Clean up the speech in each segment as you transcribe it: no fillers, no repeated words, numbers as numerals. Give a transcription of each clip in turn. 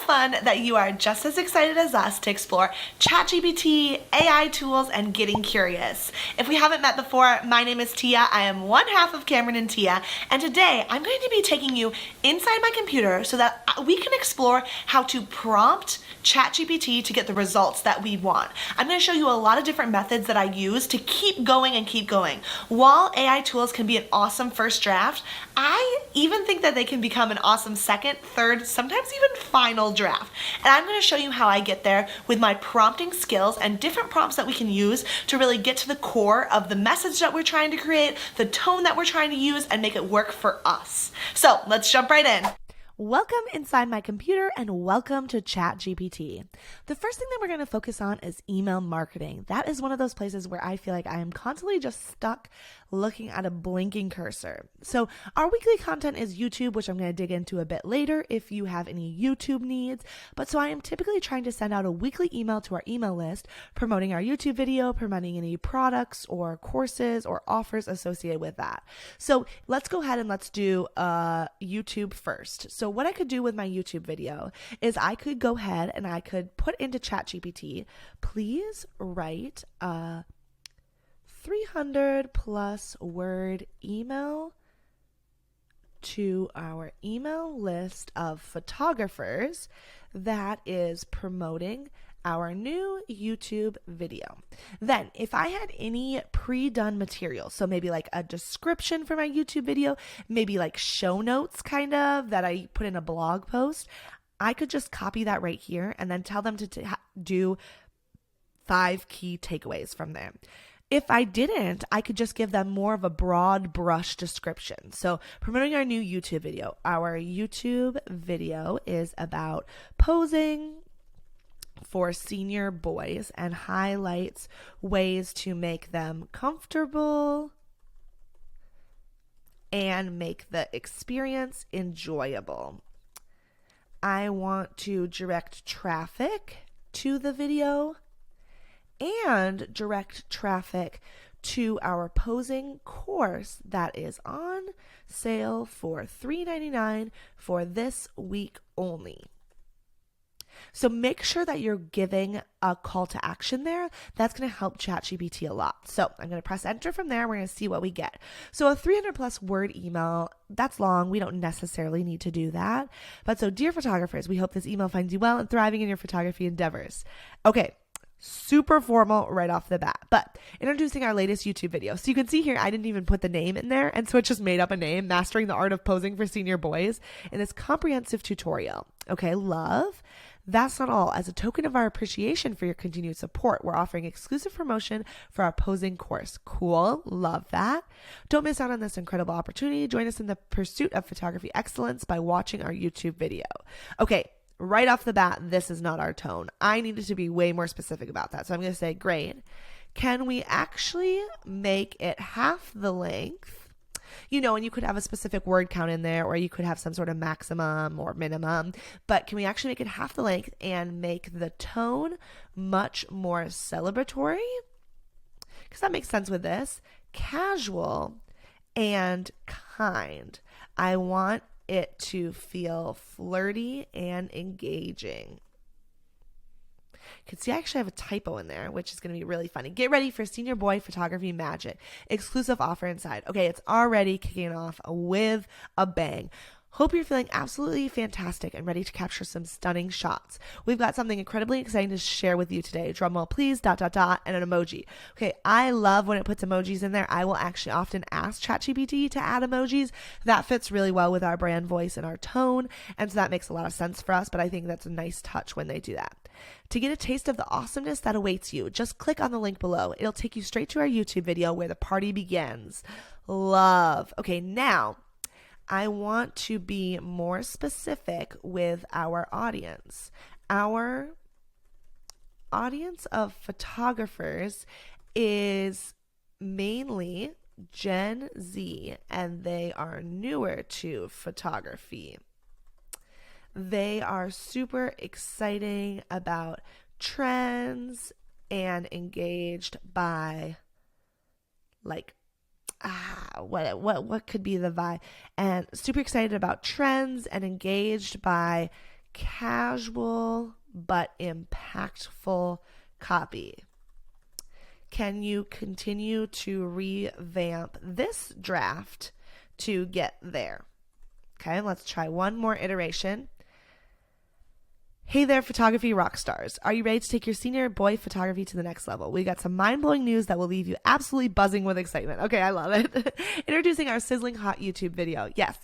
fun that you are just as excited as us to explore ChatGPT, AI tools, and getting curious. If we haven't met before, my name is Tia. I am one half of Cameron and Tia, and today I'm going to be taking you inside my computer so that we can explore how to prompt ChatGPT to get the results that we want. I'm going to show you a lot of different methods that I use to keep going and keep going. While AI tools can be an awesome first draft, I even think that they can become an awesome second, third, sometimes even final draft. And I'm going to show you how I get there with my prompting skills and different prompts that we can use to really get to the core of the message that we're trying to create, the tone that we're trying to use, and make it work for us. So let's jump right in. Welcome inside my computer and welcome to ChatGPT. The first thing that we're going to focus on is email marketing. That is one of those places where I feel like I am constantly just stuck looking at a blinking cursor. So our weekly content is YouTube, which I'm going to dig into a bit later if you have any YouTube needs. But so I am typically trying to send out a weekly email to our email list promoting our YouTube video, promoting any products or courses or offers associated with that. So let's go ahead and let's do YouTube first. So what I could do with my YouTube video is I could go ahead and I could put into ChatGPT, please write a 300 plus word email to our email list of photographers that is promoting our new YouTube video. Then if I had any pre-done material, so maybe like a description for my YouTube video, maybe like show notes kind of that I put in a blog post, I could just copy that right here and then tell them to do 5 key takeaways from there. If I didn't, I could just give them more of a broad brush description. So promoting our new YouTube video. Our YouTube video is about posing for senior boys and highlights ways to make them comfortable and make the experience enjoyable. I want to direct traffic to the video and direct traffic to our posing course that is on sale for $3.99 for this week only. So make sure that you're giving a call to action there. That's going to help ChatGPT a lot. So I'm going to press enter from there. We're going to see what we get. So a 300 plus word email, that's long. We don't necessarily need to do that. But so dear photographers, we hope this email finds you well and thriving in your photography endeavors. Okay. Super formal right off the bat, but introducing our latest YouTube video. So you can see here, I didn't even put the name in there. And so it just made up a name, Mastering the Art of Posing for Senior Boys in this comprehensive tutorial. Okay, love. That's not all. As a token of our appreciation for your continued support, we're offering exclusive promotion for our posing course. Cool. Love that. Don't miss out on this incredible opportunity. Join us in the pursuit of photography excellence by watching our YouTube video. Okay. Right off the bat, this is not our tone. I needed to be way more specific about that. So I'm going to say, great. Can we actually make it half the length? You know, and you could have a specific word count in there, or you could have some sort of maximum or minimum. But can we actually make it half the length and make the tone much more celebratory? Because that makes sense with this. Casual and kind. I want it to feel flirty and engaging. You can see I actually have a typo in there, which is going to be really funny. Get ready for Senior Boy Photography Magic. Exclusive offer inside. Okay, it's already kicking off with a bang. Hope you're feeling absolutely fantastic and ready to capture some stunning shots. We've got something incredibly exciting to share with you today. Drumroll please, ... and an emoji. Okay, I love when it puts emojis in there. I will actually often ask ChatGPT to add emojis. That fits really well with our brand voice and our tone, and so that makes a lot of sense for us, but I think that's a nice touch when they do that. To get a taste of the awesomeness that awaits you, just click on the link below. It'll take you straight to our YouTube video where the party begins. Love. Okay, now I want to be more specific with our audience. Our audience of photographers is mainly Gen Z, and they are newer to photography. They are super exciting about trends and engaged by like what could be the vibe, and super excited about trends and engaged by casual but impactful copy. Can you continue to revamp this draft to get there? Okay, let's try one more iteration. Hey there, photography rock stars. Are you ready to take your senior boy photography to the next level? We got some mind-blowing news that will leave you absolutely buzzing with excitement. Okay, I love it. Introducing our sizzling hot YouTube video. Yes.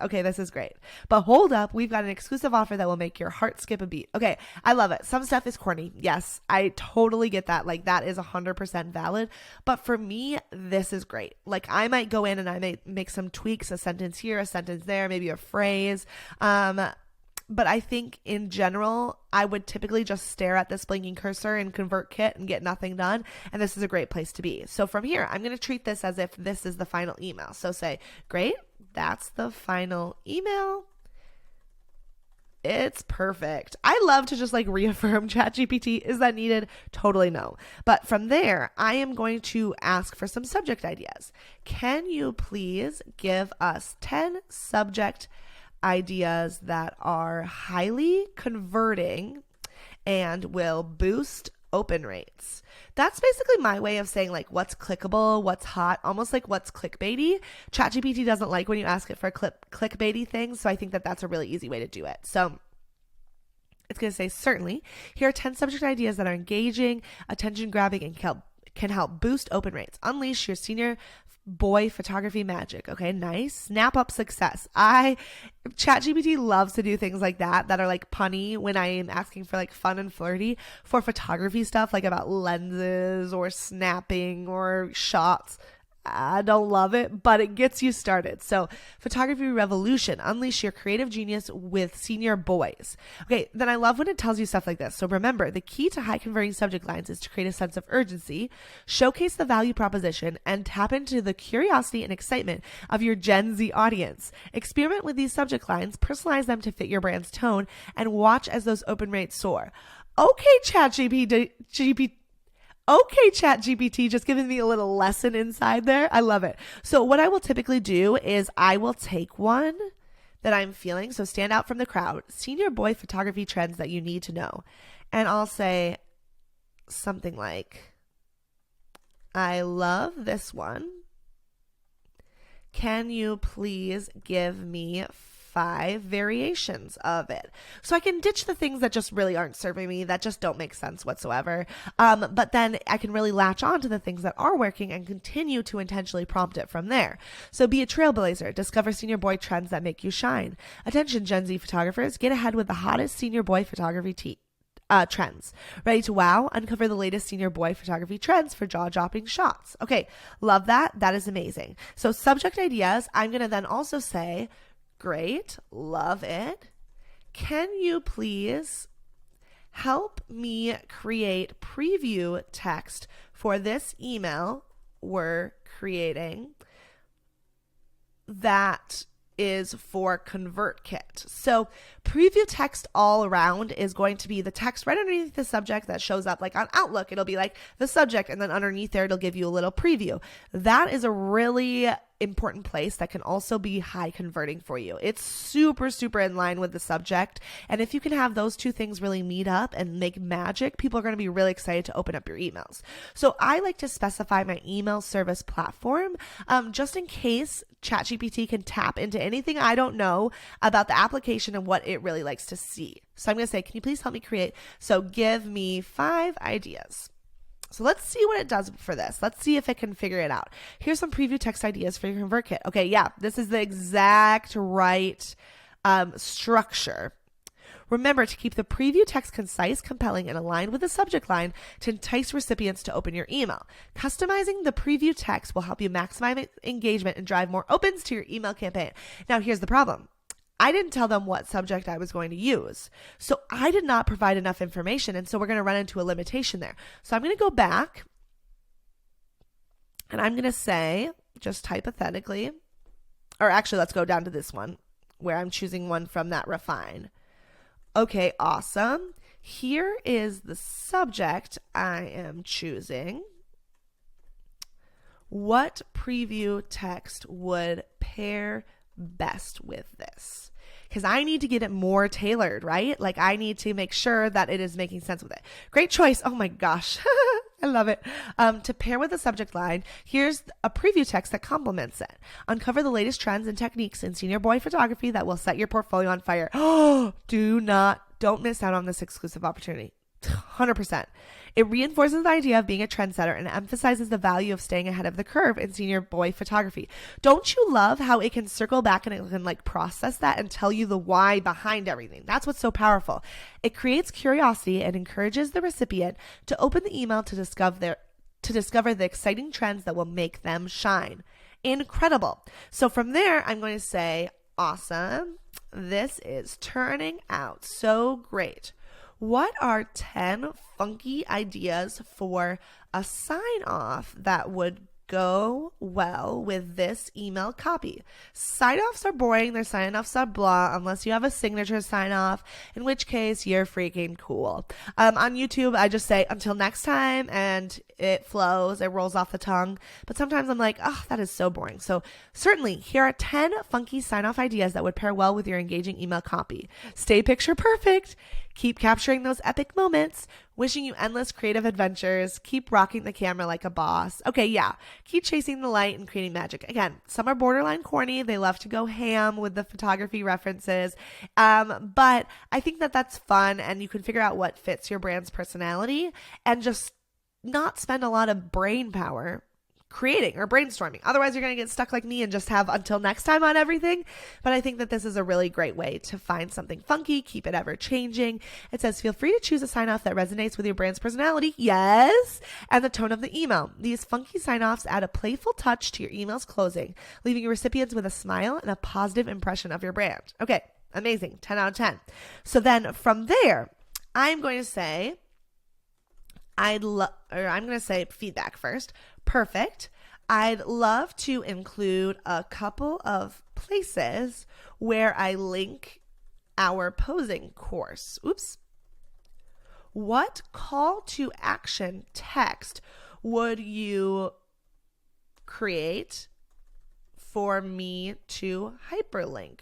Okay, this is great. But hold up, we've got an exclusive offer that will make your heart skip a beat. Okay, I love it. Some stuff is corny. Yes, I totally get that. Like, that is 100% valid. But for me, this is great. Like, I might go in and I might make some tweaks, a sentence here, a sentence there, maybe a phrase. But I think in general, I would typically just stare at this blinking cursor in ConvertKit and get nothing done. And this is a great place to be. So from here, I'm going to treat this as if this is the final email. So say, great, that's the final email. It's perfect. I love to just like reaffirm ChatGPT. Is that needed? Totally no. But from there, I am going to ask for some subject ideas. Can you please give us 10 subject ideas that are highly converting and will boost open rates? That's basically my way of saying like what's clickable, what's hot, almost like what's clickbaity. ChatGPT doesn't like when you ask it for clickbaity things, so I think that that's a really easy way to do it. So it's going to say, certainly, here are 10 subject ideas that are engaging, attention grabbing, and can help boost open rates. Unleash your senior boy photography magic. Okay, nice. Snap up success. ChatGPT loves to do things like that are like punny when I am asking for like fun and flirty for photography stuff, like about lenses or snapping or shots. I don't love it, but it gets you started. So photography revolution, unleash your creative genius with senior boys. Okay, then I love when it tells you stuff like this. So remember, the key to high converting subject lines is to create a sense of urgency, showcase the value proposition, and tap into the curiosity and excitement of your Gen Z audience. Experiment with these subject lines, personalize them to fit your brand's tone, and watch as those open rates soar. Okay, ChatGPT, just giving me a little lesson inside there. I love it. So what I will typically do is I will take one that I'm feeling, so stand out from the crowd, senior boy photography trends that you need to know. And I'll say something like, I love this one. Can you please give me 5 variations of it? So I can ditch the things that just really aren't serving me, that just don't make sense whatsoever. But then I can really latch on to the things that are working and continue to intentionally prompt it from there. So be a trailblazer, discover senior boy trends that make you shine. Attention Gen Z photographers, get ahead with the hottest senior boy photography trends. Ready to wow? Uncover the latest senior boy photography trends for jaw-dropping shots. Okay, love that. That is amazing. So subject ideas, I'm going to then also say, great, love it. Can you please help me create preview text for this email we're creating that is for ConvertKit? So preview text all around is going to be the text right underneath the subject that shows up like on Outlook. It'll be like the subject, and then underneath there, it'll give you a little preview. That is a really important place that can also be high converting for you. It's super, super in line with the subject. And if you can have those two things really meet up and make magic, people are going to be really excited to open up your emails. So I like to specify my email service platform, just in case ChatGPT can tap into anything I don't know about the application and what it really likes to see. So I'm going to say, can you please help me create? So give me 5 ideas. So let's see what it does for this. Let's see if it can figure it out. Here's some preview text ideas for your ConvertKit. Okay, yeah, this is the exact right structure. Remember to keep the preview text concise, compelling, and aligned with the subject line to entice recipients to open your email. Customizing the preview text will help you maximize engagement and drive more opens to your email campaign. Now, here's the problem. I didn't tell them what subject I was going to use. So I did not provide enough information. And so we're going to run into a limitation there. So I'm going to go back and I'm going to say, just hypothetically, or actually, let's go down to this one where I'm choosing one from that refine. Okay, awesome. Here is the subject I am choosing. What preview text would pair best with this? because I need to get it more tailored, right? Like I need to make sure that it is making sense with it. Great choice. Oh my gosh. I love it. To pair with the subject line, here's a preview text that complements it. Uncover the latest trends and techniques in senior boy photography that will set your portfolio on fire. Oh, don't miss out on this exclusive opportunity. 100%. It reinforces the idea of being a trendsetter and emphasizes the value of staying ahead of the curve in senior boy photography. Don't you love how it can circle back and it can like process that and tell you the why behind everything? That's what's so powerful. It creates curiosity and encourages the recipient to open the email to discover the exciting trends that will make them shine. Incredible. So from there, I'm going to say, awesome. This is turning out so great. What are 10 funky ideas for a sign-off that would go well with this email copy? Sign-offs are boring. They're sign-offs are blah, unless you have a signature sign-off, in which case you're freaking cool. On YouTube, I just say, until next time, and it flows, it rolls off the tongue. But sometimes I'm like, oh, that is so boring. So certainly, here are 10 funky sign-off ideas that would pair well with your engaging email copy. Stay picture perfect. Keep capturing those epic moments. Wishing you endless creative adventures. Keep rocking the camera like a boss. Okay, yeah. Keep chasing the light and creating magic. Again, some are borderline corny. They love to go ham with the photography references. But I think that that's fun, and you can figure out what fits your brand's personality and just not spend a lot of brain power creating or brainstorming. Otherwise, you're going to get stuck like me and just have until next time on everything. But I think that this is a really great way to find something funky, keep it ever changing. It says, feel free to choose a sign off that resonates with your brand's personality. Yes. And the tone of the email. These funky sign offs add a playful touch to your email's closing, leaving your recipients with a smile and a positive impression of your brand. Okay. Amazing. 10 out of 10. So then from there, I'm going to say, I'm going to say feedback first. Perfect. I'd love to include a couple of places where I link our posing course. Oops. What call to action text would you create for me to hyperlink?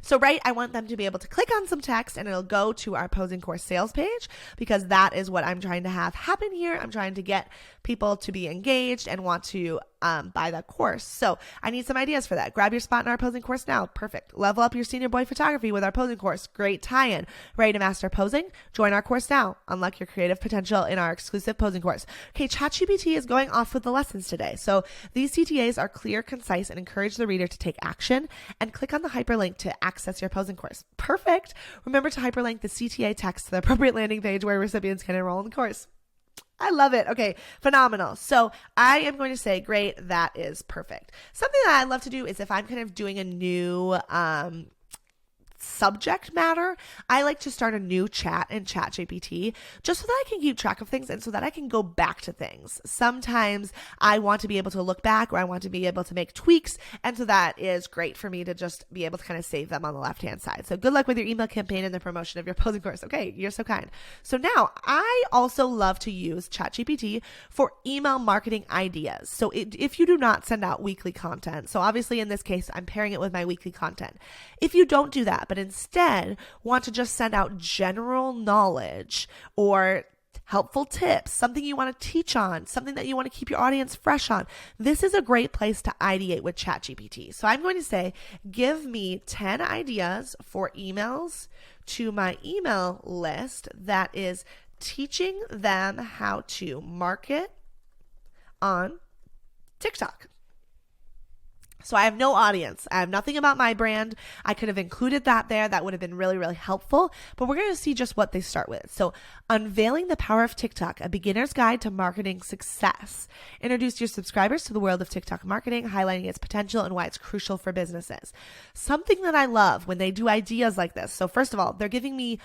So, right, I want them to be able to click on some text and it'll go to our posing course sales page, because that is what I'm trying to have happen here. I'm trying to get people to be engaged and want to buy that course. So I need some ideas for that. Grab your spot in our posing course now. Perfect. Level up your senior boy photography with our posing course. Great tie-in. Ready to master posing? Join our course now. Unlock your creative potential in our exclusive posing course. Okay, ChatGPT is going off with the lessons today. So these CTAs are clear, concise, and encourage the reader to take action, and click on the hyperlink to access your posing course. Perfect. Remember to hyperlink the CTA text to the appropriate landing page where recipients can enroll in the course. I love it. Okay, phenomenal. So I am going to say, great, that is perfect. Something that I love to do is if I'm kind of doing a new subject matter, I like to start a new chat in ChatGPT just so that I can keep track of things and so that I can go back to things. Sometimes I want to be able to look back, or I want to be able to make tweaks, and so that is great for me to just be able to kind of save them on the left-hand side. So good luck with your email campaign and the promotion of your posing course. Okay, you're so kind. So now I also love to use ChatGPT for email marketing ideas. So if you do not send out weekly content, so obviously in this case, I'm pairing it with my weekly content. If you don't do that, but instead want to just send out general knowledge or helpful tips, something you want to teach on, something that you want to keep your audience fresh on, this is a great place to ideate with ChatGPT. So I'm going to say, give me 10 ideas for emails to my email list that is teaching them how to market on TikTok. So I have no audience. I have nothing about my brand. I could have included that there. That would have been really, really helpful. But we're going to see just what they start with. So unveiling the power of TikTok, a beginner's guide to marketing success. Introduce your subscribers to the world of TikTok marketing, highlighting its potential and why it's crucial for businesses. Something that I love when they do ideas like this. So first of all, they're giving me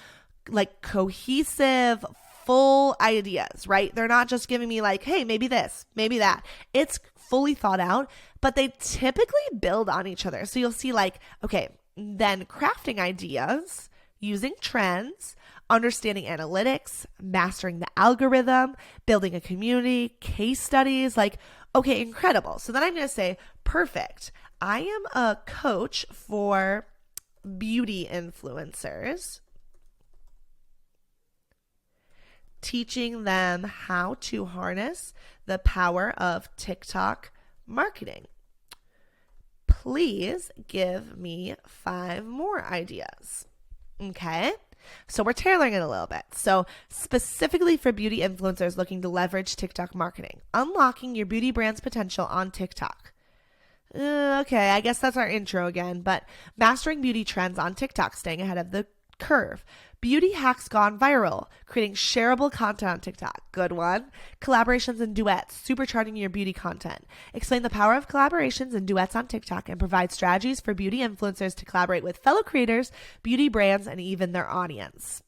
like cohesive, full ideas, right? They're not just giving me like, hey, maybe this, maybe that. It's fully thought out, but they typically build on each other. So you'll see like, okay, then crafting ideas, using trends, understanding analytics, mastering the algorithm, building a community, case studies, like, okay, incredible. So then I'm going to say, perfect. I am a coach for beauty influencers, teaching them how to harness the power of TikTok marketing. Please give me 5 more ideas. Okay, so we're tailoring it a little bit. So specifically for beauty influencers looking to leverage TikTok marketing, unlocking your beauty brand's potential on TikTok. Okay, I guess that's our intro again, but mastering beauty trends on TikTok, staying ahead of the curve. Beauty hacks gone viral, creating shareable content on TikTok. Good one. Collaborations and duets, supercharging your beauty content. Explain the power of collaborations and duets on TikTok and provide strategies for beauty influencers to collaborate with fellow creators, beauty brands, and even their audience.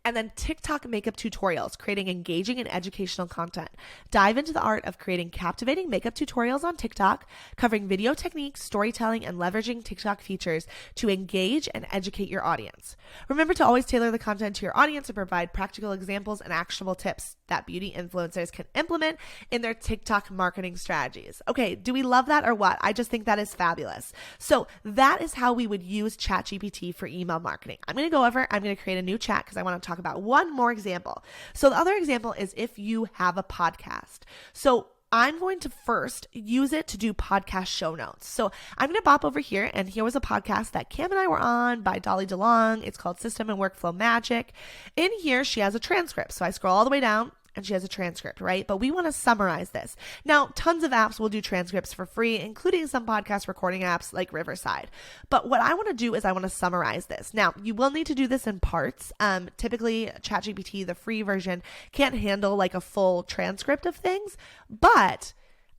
And then TikTok makeup tutorials, creating engaging and educational content. Dive into the art of creating captivating makeup tutorials on TikTok, covering video techniques, storytelling, and leveraging TikTok features to engage and educate your audience. Remember to always tailor the content to your audience and provide practical examples and actionable tips that beauty influencers can implement in their TikTok marketing strategies. Okay, do we love that or what? I just think that is fabulous. So that is how we would use ChatGPT for email marketing. I'm going to create a new chat because I want to talk about one more example. So the other example is if you have a podcast. So I'm going to first use it to do podcast show notes. So I'm going to bop over here, and here was a podcast that Cam and I were on by Dolly DeLong. It's called System and Workflow Magic. In here, she has a transcript. So I scroll all the way down, and she has a transcript, right? But we want to summarize this. Now, tons of apps will do transcripts for free, including some podcast recording apps like Riverside. But what I want to do is I want to summarize this. Now, you will need to do this in parts. Typically, ChatGPT, the free version, can't handle like a full transcript of things. But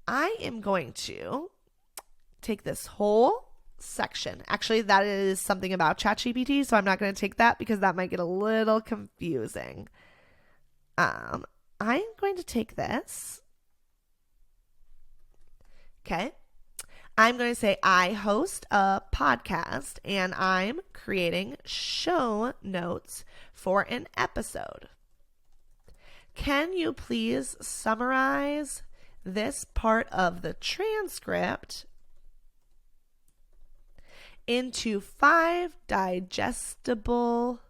I am going to take this whole section. Actually, that is something about ChatGPT, so I'm not going to take that because that might get a little confusing. I'm going to take this. Okay. I'm going to say I host a podcast and I'm creating show notes for an episode. Can you please summarize this part of the transcript into 5 digestible,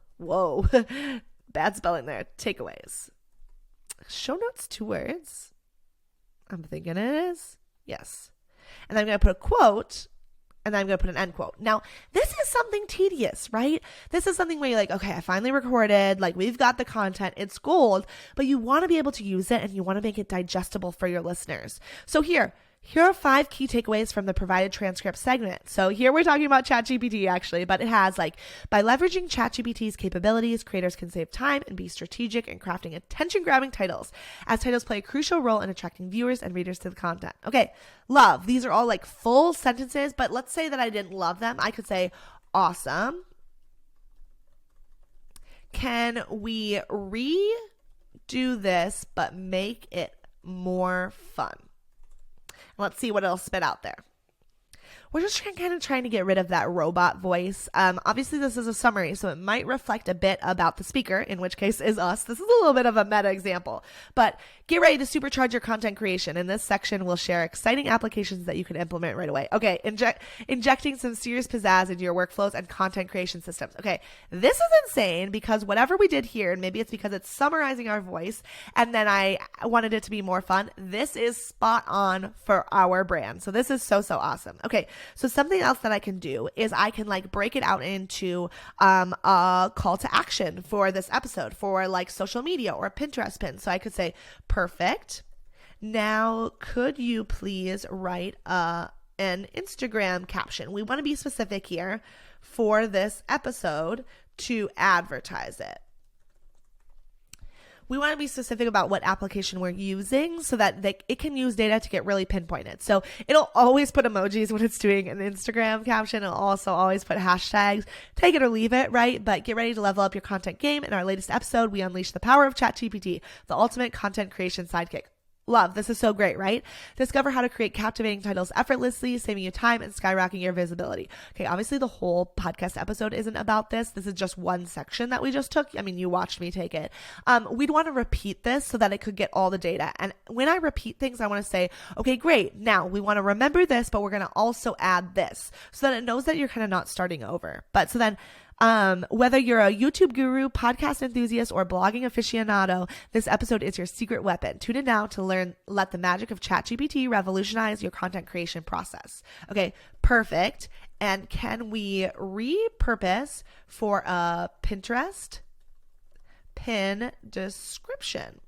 bad spelling there, takeaways? Show notes, 2 words. I'm thinking it is. Yes. And then I'm going to put a quote, and then I'm going to put an end quote. Now, this is something tedious, right? This is something where you're like, okay, I finally recorded, like we've got the content, it's gold, but you want to be able to use it and you want to make it digestible for your listeners. So here are 5 key takeaways from the provided transcript segment. So here we're talking about ChatGPT actually, but it has like, by leveraging ChatGPT's capabilities, creators can save time and be strategic in crafting attention-grabbing titles, as titles play a crucial role in attracting viewers and readers to the content. Okay, love. These are all like full sentences, but let's say that I didn't love them. I could say, awesome. Can we redo this, but make it more fun? Let's see what it'll spit out there. We're just trying to get rid of that robot voice. Obviously, this is a summary, so it might reflect a bit about the speaker, in which case is us. This is a little bit of a meta example, but get ready to supercharge your content creation. In this section, we'll share exciting applications that you can implement right away. Okay, injecting some serious pizzazz into your workflows and content creation systems. Okay, this is insane because whatever we did here, and maybe it's because it's summarizing our voice, and then I wanted it to be more fun. This is spot on for our brand. So this is so awesome. Okay. So something else that I can do is I can like break it out into a call to action for this episode for like social media or a Pinterest pin. So I could say, perfect. Now, could you please write an Instagram caption? We want to be specific here for this episode to advertise it. We want to be specific about what application we're using so that it can use data to get really pinpointed. So it'll always put emojis when it's doing an Instagram caption. It'll also always put hashtags. Take it or leave it, right? But get ready to level up your content game. In our latest episode, we unleash the power of ChatGPT, the ultimate content creation sidekick. Love. This is so great, right? Discover how to create captivating titles effortlessly, saving you time and skyrocketing your visibility. Okay, obviously the whole podcast episode isn't about this. This is just one section that we just took. I mean, you watched me take it. We'd want to repeat this so that it could get all the data. And when I repeat things, I want to say, okay, great. Now we want to remember this, but we're going to also add this so that it knows that you're kind of not starting over. But so then, whether you're a YouTube guru, podcast enthusiast, or blogging aficionado, this episode is your secret weapon. Tune in now to let the magic of ChatGPT revolutionize your content creation process. Okay, perfect. And can we repurpose for a Pinterest pin description?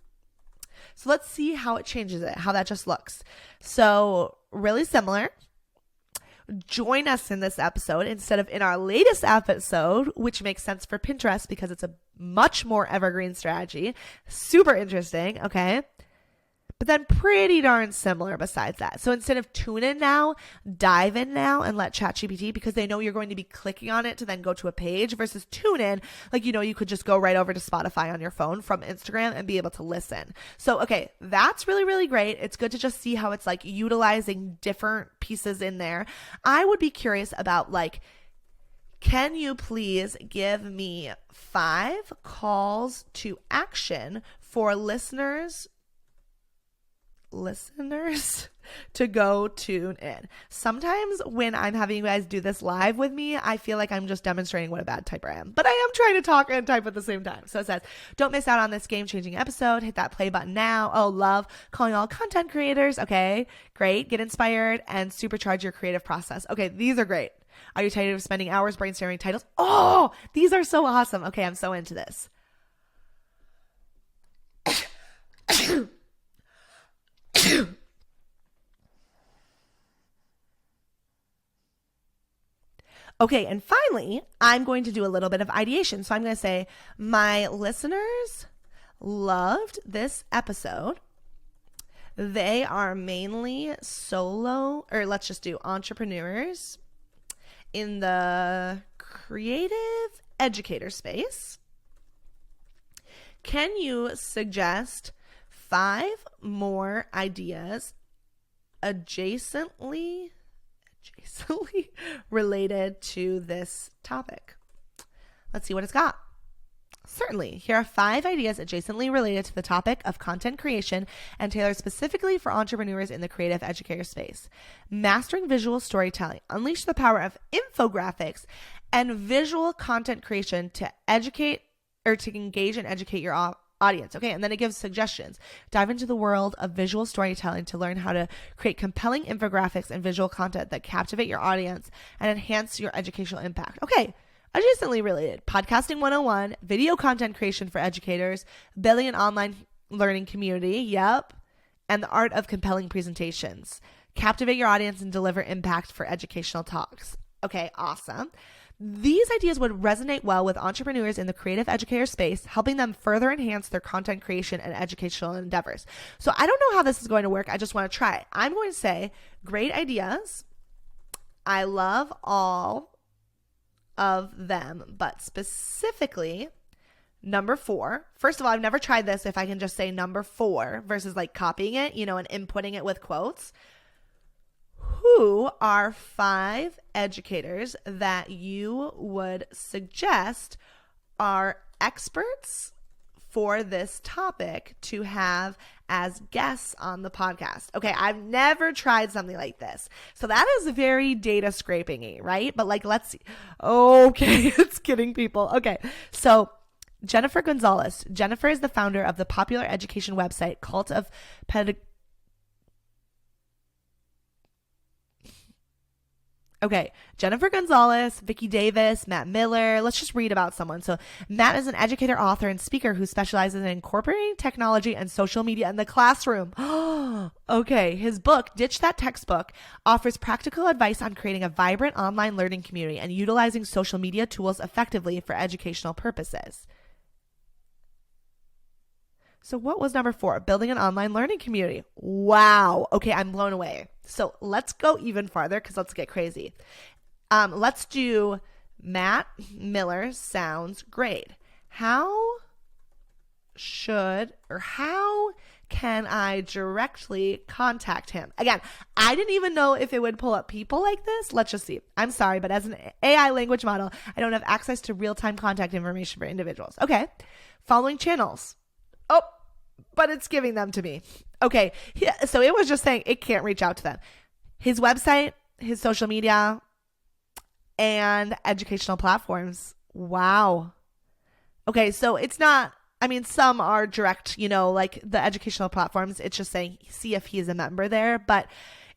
So let's see how it changes it, how that just looks. So really similar. Join us in this episode instead of in our latest episode, which makes sense for Pinterest because it's a much more evergreen strategy. Super interesting, okay? But then pretty darn similar besides that. So instead of tune in now, dive in now and let ChatGPT, because they know you're going to be clicking on it to then go to a page, versus tune in, like, you know, you could just go right over to Spotify on your phone from Instagram and be able to listen. So, okay, that's really, really great. It's good to just see how it's like utilizing different pieces in there. I would be curious about, like, can you please give me 5 calls to action for listeners to go tune in. Sometimes when I'm having you guys do this live with me, I feel like I'm just demonstrating what a bad typer I am, but I am trying to talk and type at the same time. So it says, don't miss out on this game-changing episode. Hit that play button now. Oh, love calling all content creators. Okay, great. Get inspired and supercharge your creative process. Okay, these are great. Are you tired of spending hours brainstorming titles? Oh, these are so awesome. Okay, I'm so into this. Okay, and finally, I'm going to do a little bit of ideation. So I'm going to say, my listeners loved this episode. They are mainly solo, or let's just do entrepreneurs in the creative educator space. Can you suggest 5 more ideas adjacently related to this topic? Let's see what it's got. Certainly, here are 5 ideas adjacently related to the topic of content creation and tailored specifically for entrepreneurs in the creative educator space. Mastering visual storytelling. Unleash the power of infographics and visual content creation to educate or to engage and educate your audience. Okay, and then it gives suggestions. Dive into the world of visual storytelling to learn how to create compelling infographics and visual content that captivate your audience and enhance your educational impact. Okay, adjacently related. Podcasting 101, video content creation for educators, building an online learning community. Yep. And the art of compelling presentations. Captivate your audience and deliver impact for educational talks. Okay, awesome. These ideas would resonate well with entrepreneurs in the creative educator space, helping them further enhance their content creation and educational endeavors. So I don't know how this is going to work. I just want to try. I'm going to say, great ideas. I love all of them, but specifically number 4. First of all, I've never tried this. If I can just say number 4 versus like copying it, you know, and inputting it with quotes. Who are 5 educators that you would suggest are experts for this topic to have as guests on the podcast? Okay, I've never tried something like this. So that is very data scraping-y, right? But like, let's see. Okay, it's kidding people. Okay, so Jennifer Gonzalez. Jennifer is the founder of the popular education website Cult of Pedagogy. Okay, Jennifer Gonzalez, Vicki Davis, Matt Miller. Let's just read about someone. So Matt is an educator, author, and speaker who specializes in incorporating technology and social media in the classroom. Okay, his book, Ditch That Textbook, offers practical advice on creating a vibrant online learning community and utilizing social media tools effectively for educational purposes. So what was number 4? Building an online learning community. Wow. Okay, I'm blown away. So let's go even farther because let's get crazy. Let's do Matt Miller. Sounds great. How can I directly contact him? Again, I didn't even know if it would pull up people like this. Let's just see. I'm sorry, but as an AI language model, I don't have access to real-time contact information for individuals. Okay. Following channels. Oh, but it's giving them to me. Okay. So it was just saying it can't reach out to them. His website, his social media, and educational platforms. Wow. Okay. So it's not, I mean, some are direct, like the educational platforms. It's just saying, see if he's a member there. But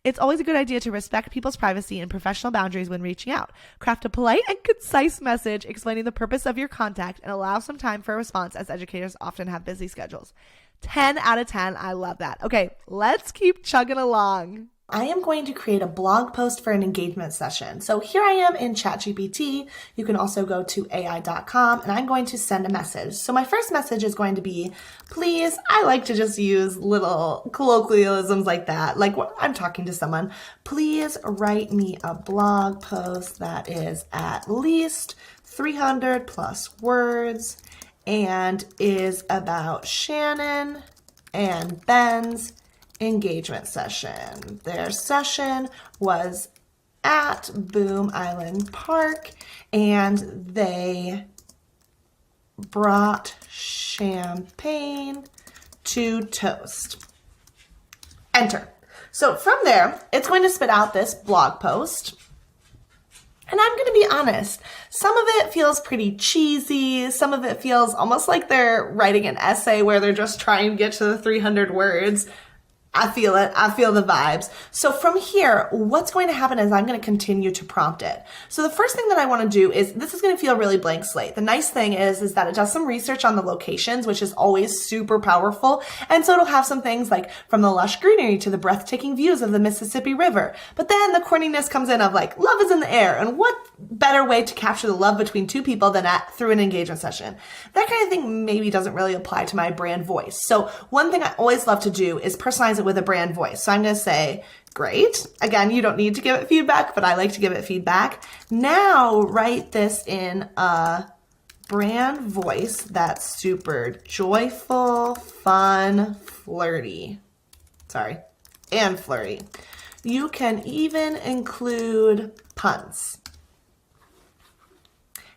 it's always a good idea to respect people's privacy and professional boundaries when reaching out. Craft a polite and concise message explaining the purpose of your contact and allow some time for a response, as educators often have busy schedules. 10 out of 10. I love that. Okay, let's keep chugging along. I am going to create a blog post for an engagement session. So here I am in ChatGPT. You can also go to ai.com and I'm going to send a message. So my first message is going to be, please, I like to just use little colloquialisms like that. Like when I'm talking to someone, please write me a blog post that is at least 300 plus words and is about Shannon and Ben's engagement session. Their session was at Boom Island Park and they brought champagne to toast. Enter. So from there, it's going to spit out this blog post. And I'm going to be honest, some of it feels pretty cheesy. Some of it feels almost like they're writing an essay where they're just trying to get to the 300 words. I feel it. I feel the vibes. So from here, what's going to happen is I'm going to continue to prompt it. So the first thing that I want to do is, this is going to feel really blank slate. The nice thing is that it does some research on the locations, which is always super powerful. And so it'll have some things like from the lush greenery to the breathtaking views of the Mississippi River. But then the corniness comes in of like, love is in the air. And what better way to capture the love between two people than through an engagement session? That kind of thing maybe doesn't really apply to my brand voice. So one thing I always love to do is personalize it with a brand voice. So I'm going to say, great. Again, you don't need to give it feedback, but I like to give it feedback. Now write this in a brand voice that's super joyful, fun, flirty. And flirty. You can even include puns.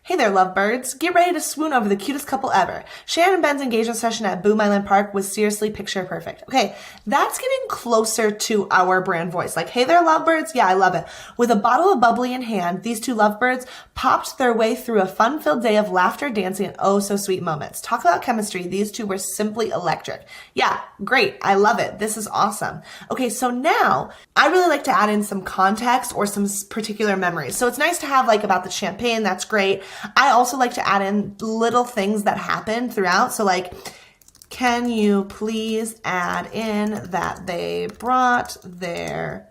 Hey there, lovebirds. Get ready to swoon over the cutest couple ever. Shannon and Ben's engagement session at Boom Island Park was seriously picture perfect. Okay, that's getting closer to our brand voice. Like, hey there, lovebirds. Yeah, I love it. With a bottle of bubbly in hand, these two lovebirds popped their way through a fun-filled day of laughter, dancing, and oh so sweet moments. Talk about chemistry. These two were simply electric. Yeah, great. I love it. This is awesome. Okay, so now I really like to add in some context or some particular memories. So it's nice to have like about the champagne. That's great. I also like to add in little things that happen throughout. So like, can you please add in that they brought their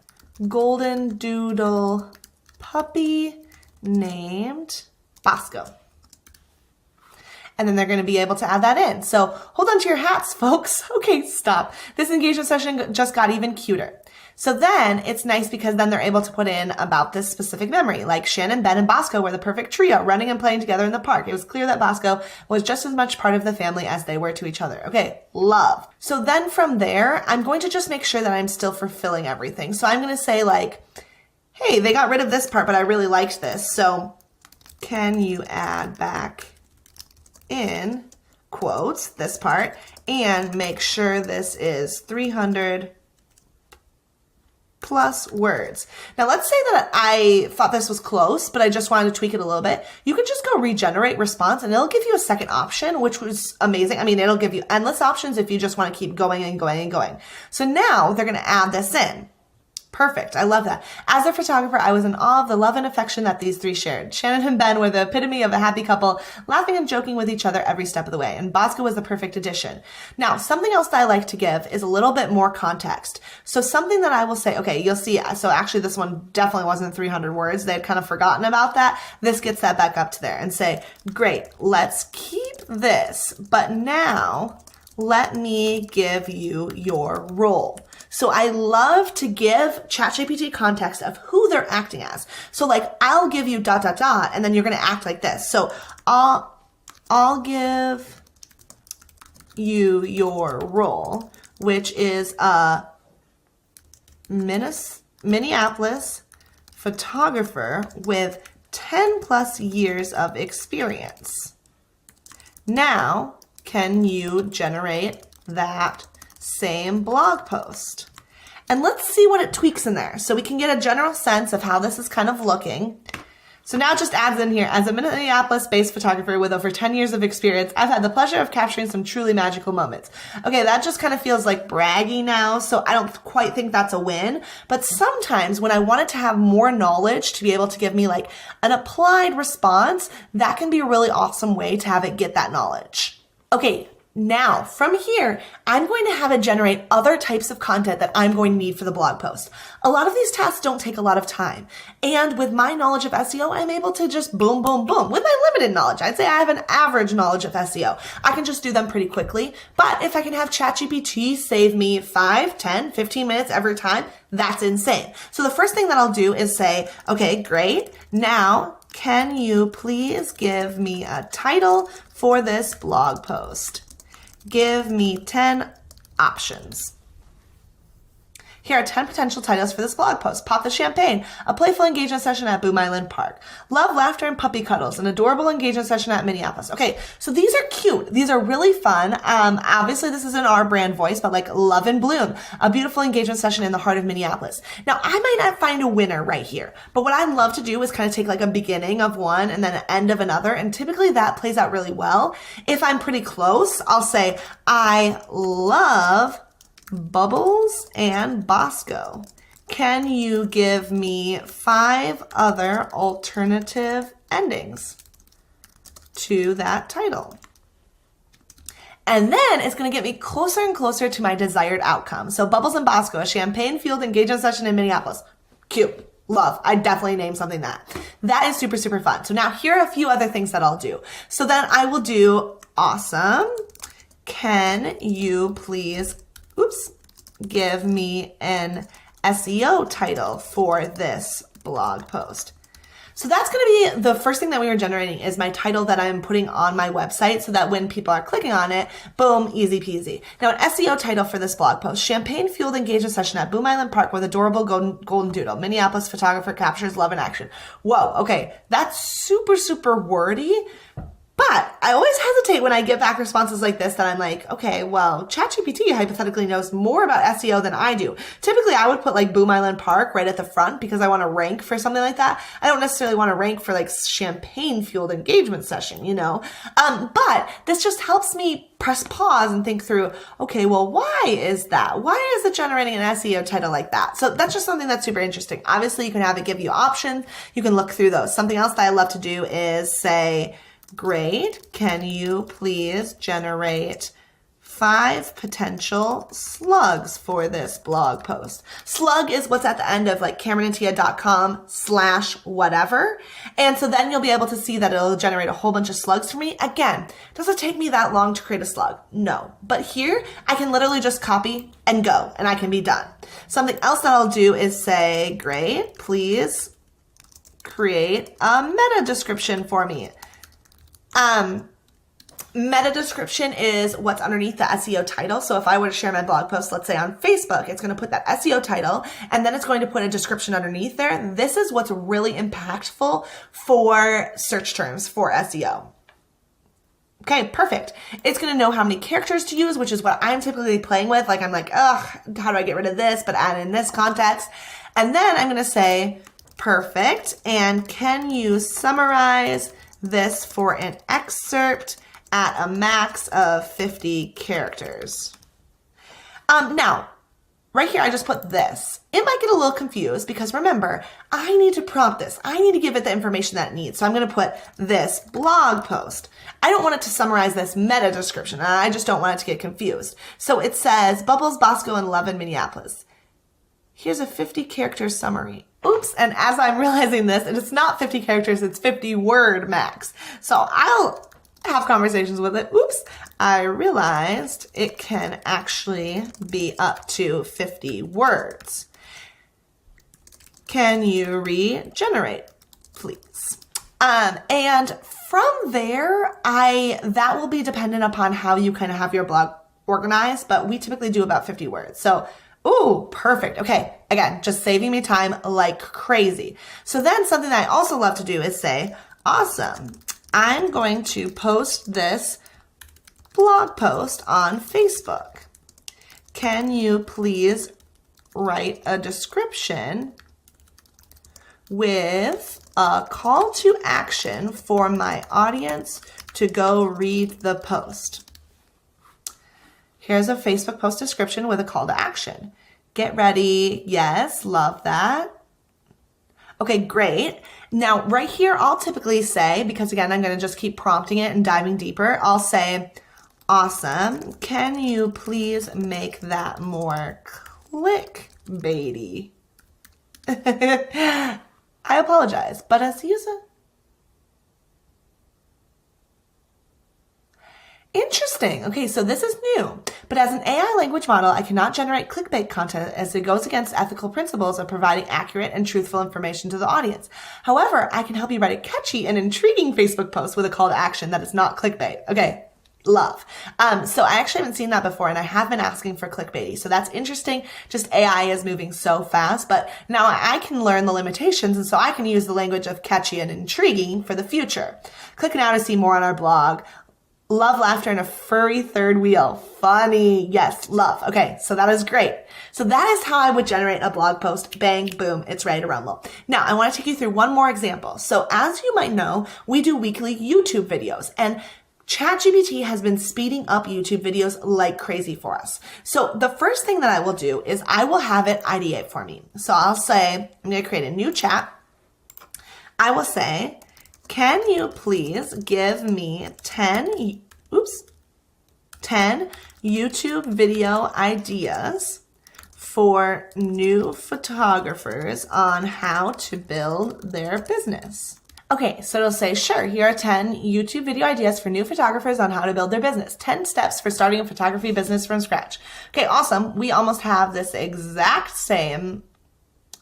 golden doodle puppy named Bosco? And then they're going to be able to add that in. So hold on to your hats, folks. Okay, stop. This engagement session just got even cuter. So then it's nice because then they're able to put in about this specific memory, like Shannon, Ben, and Bosco were the perfect trio, running and playing together in the park. It was clear that Bosco was just as much part of the family as they were to each other. Okay, love. So then from there, I'm going to just make sure that I'm still fulfilling everything. So I'm going to say like, hey, they got rid of this part, but I really liked this. So can you add back in quotes this part and make sure this is 300 plus words. Now let's say that I thought this was close, but I just wanted to tweak it a little bit. You can just go regenerate response and it'll give you a second option, which was amazing. I mean, it'll give you endless options if you just want to keep going and going and going. So now they're going to add this in. Perfect. I love that. As a photographer, I was in awe of the love and affection that these three shared. Shannon and Ben were the epitome of a happy couple, laughing and joking with each other every step of the way. And Bosco was the perfect addition. Now, something else that I like to give is a little bit more context. So something that I will say, okay, you'll see. So actually this one definitely wasn't 300 words. They had kind of forgotten about that. This gets that back up to there and say, great, let's keep this. But now let me give you your role. So I love to give ChatGPT context of who they're acting as. So like, I'll give you ... and then you're going to act like this. So I'll give you your role. which is a Minneapolis photographer with 10 plus years of experience. Now, can you generate that same blog post? And let's see what it tweaks in there so we can get a general sense of how this is kind of looking. So now it just adds in here, as a Minneapolis-based photographer with over 10 years of experience, I've had the pleasure of capturing some truly magical moments. Okay, that just kind of feels like braggy now, so I don't quite think that's a win. But sometimes when I want it to have more knowledge to be able to give me like an applied response, that can be a really awesome way to have it get that knowledge. Okay. Now, from here, I'm going to have it generate other types of content that I'm going to need for the blog post. A lot of these tasks don't take a lot of time. And with my knowledge of SEO, I'm able to just boom, boom, boom. With my limited knowledge, I'd say I have an average knowledge of SEO. I can just do them pretty quickly. But if I can have ChatGPT save me 5, 10, 15 minutes every time, that's insane. So the first thing that I'll do is say, okay, great. Now, can you please give me a title for this blog post? Give me 10 options. Here are 10 potential titles for this blog post. Pop the Champagne, a playful engagement session at Boom Island Park. Love, Laughter, and Puppy Cuddles, an adorable engagement session at Minneapolis. Okay, so these are cute. These are really fun. Obviously, this isn't our brand voice, but like Love and Bloom, a beautiful engagement session in the heart of Minneapolis. Now, I might not find a winner right here, but what I love to do is kind of take like a beginning of one and then an end of another, and typically that plays out really well. If I'm pretty close, I'll say, I love Bubbles and Bosco. Can you give me 5 other alternative endings to that title? And then it's going to get me closer and closer to my desired outcome. So Bubbles and Bosco, a champagne-fueled engagement session in Minneapolis. Cute. Love. I definitely named something that. That is super, super fun. So now here are a few other things that I'll do. So then I will do, awesome. Can you please give me an SEO title for this blog post? So that's going to be the first thing that we were generating is my title that I'm putting on my website so that when people are clicking on it, boom, easy peasy. Now an SEO title for this blog post, champagne fueled engagement session at Boom Island Park with adorable golden doodle. Minneapolis photographer captures love in action. Whoa. Okay. That's super, super wordy. But I always hesitate when I get back responses like this that I'm like, okay, well, ChatGPT hypothetically knows more about SEO than I do. Typically, I would put like Boom Island Park right at the front because I want to rank for something like that. I don't necessarily want to rank for like champagne-fueled engagement session, you know? But this just helps me press pause and think through, okay, well, why is that? Why is it generating an SEO title like that? So that's just something that's super interesting. Obviously, you can have it give you options. You can look through those. Something else that I love to do is say, great, can you please generate 5 potential slugs for this blog post? Slug is what's at the end of like CameronandTia.com/whatever. And so then you'll be able to see that it'll generate a whole bunch of slugs for me. Again, does it take me that long to create a slug? No. But here I can literally just copy and go and I can be done. Something else that I'll do is say, great, please create a meta description for me. Meta description is what's underneath the SEO title. So if I were to share my blog post, let's say on Facebook, it's going to put that SEO title and then it's going to put a description underneath there. This is what's really impactful for search terms for SEO. Okay, perfect. It's going to know how many characters to use, which is what I'm typically playing with. Like I'm like, ugh, how do I get rid of this? But add in this context. And then I'm going to say, perfect. And can you summarize this for an excerpt at a max of 50 characters. Now, right here, I just put this. It might get a little confused because remember, I need to prompt this. I need to give it the information that it needs. So I'm going to put this blog post. I don't want it to summarize this meta description. And I just don't want it to get confused. So it says, Bubbles, Bosco, and Love in Minneapolis. Here's a 50 character summary. Oops, and as I'm realizing this, and it's not 50 characters, it's 50 word max. So I'll have conversations with it. Oops, I realized it can actually be up to 50 words. Can you regenerate, please? And from there, that will be dependent upon how you kind of have your blog organized, but we typically do about 50 words. So, ooh, perfect. Okay, again, just saving me time like crazy. So then something that I also love to do is say, awesome, I'm going to post this blog post on Facebook. Can you please write a description with a call to action for my audience to go read the post? Here's a Facebook post description with a call to action. Get ready. Yes, love that. Okay, great. Now, right here, I'll typically say, because again, I'm going to just keep prompting it and diving deeper, I'll say, awesome. Can you please make that more clickbaity? I apologize, but as a user, interesting. Okay, so this is new, but as an AI language model, I cannot generate clickbait content as it goes against ethical principles of providing accurate and truthful information to the audience. However, I can help you write a catchy and intriguing Facebook post with a call to action that is not clickbait. Okay. Love. So I actually haven't seen that before, and I have been asking for clickbaity. So that's interesting. Just AI is moving so fast, but now I can learn the limitations, and so I can use the language of catchy and intriguing for the future. Click now to see more on our blog. Love laughter and a furry third wheel. Funny. Yes, love. Okay, so that is great. So that is how I would generate a blog post. Bang, boom, it's ready to rumble. Now, I want to take you through one more example. So as you might know, we do weekly YouTube videos, and ChatGPT has been speeding up YouTube videos like crazy for us. So the first thing that I will do is I will have it ideate for me. So I'll say, I'm going to create a new chat. I will say, can you please give me 10 YouTube video ideas for new photographers on how to build their business? Okay, so it'll say, sure, here are 10 YouTube video ideas for new photographers on how to build their business. 10 steps for starting a photography business from scratch. Okay, awesome. We almost have this exact same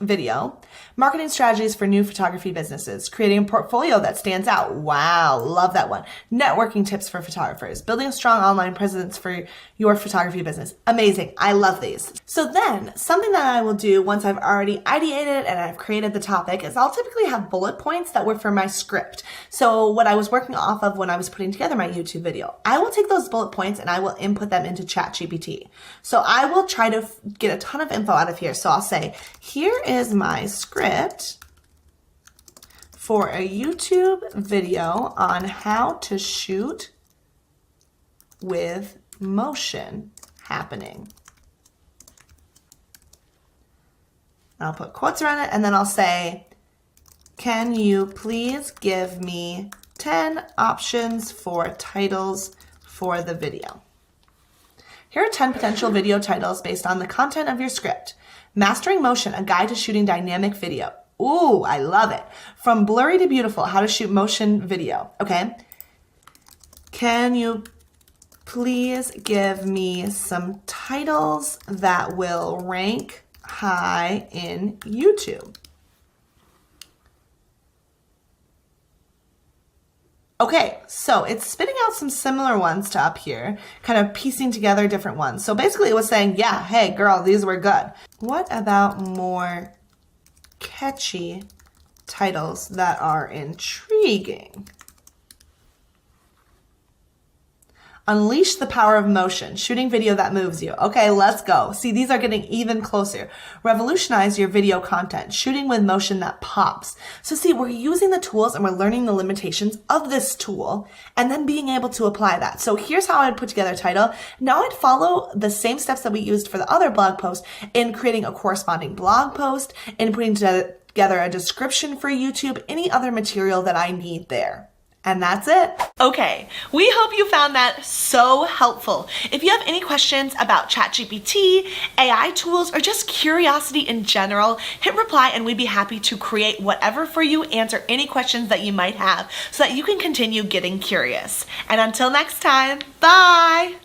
video. Marketing strategies for new photography businesses. Creating a portfolio that stands out. Wow, love that one. Networking tips for photographers. Building a strong online presence for your photography business. Amazing. I love these. So then something that I will do once I've already ideated and I've created the topic is I'll typically have bullet points that were for my script. So what I was working off of when I was putting together my YouTube video, I will take those bullet points and I will input them into ChatGPT. So I will try to get a ton of info out of here. So I'll say, here is my script for a YouTube video on how to shoot with motion happening. I'll put quotes around it, and then I'll say, can you please give me 10 options for titles for the video? Here are 10 potential video titles based on the content of your script. Mastering Motion, a guide to shooting dynamic video. Ooh, I love it. From blurry to beautiful, how to shoot motion video. Okay. Can you please give me some titles that will rank high in YouTube? Okay, so it's spitting out some similar ones to up here, kind of piecing together different ones. So basically it was saying, yeah, hey girl, these were good. What about more catchy titles that are intriguing? Unleash the power of motion, shooting video that moves you. Okay, let's go. See, these are getting even closer. Revolutionize your video content, shooting with motion that pops. So see, we're using the tools and we're learning the limitations of this tool and then being able to apply that. So here's how I'd put together a title. Now I'd follow the same steps that we used for the other blog post in creating a corresponding blog post, in putting together a description for YouTube, any other material that I need there. And that's it. Okay, we hope you found that so helpful. If you have any questions about ChatGPT, AI tools, or just curiosity in general, hit reply and we'd be happy to create whatever for you, answer any questions that you might have so that you can continue getting curious. And until next time, bye.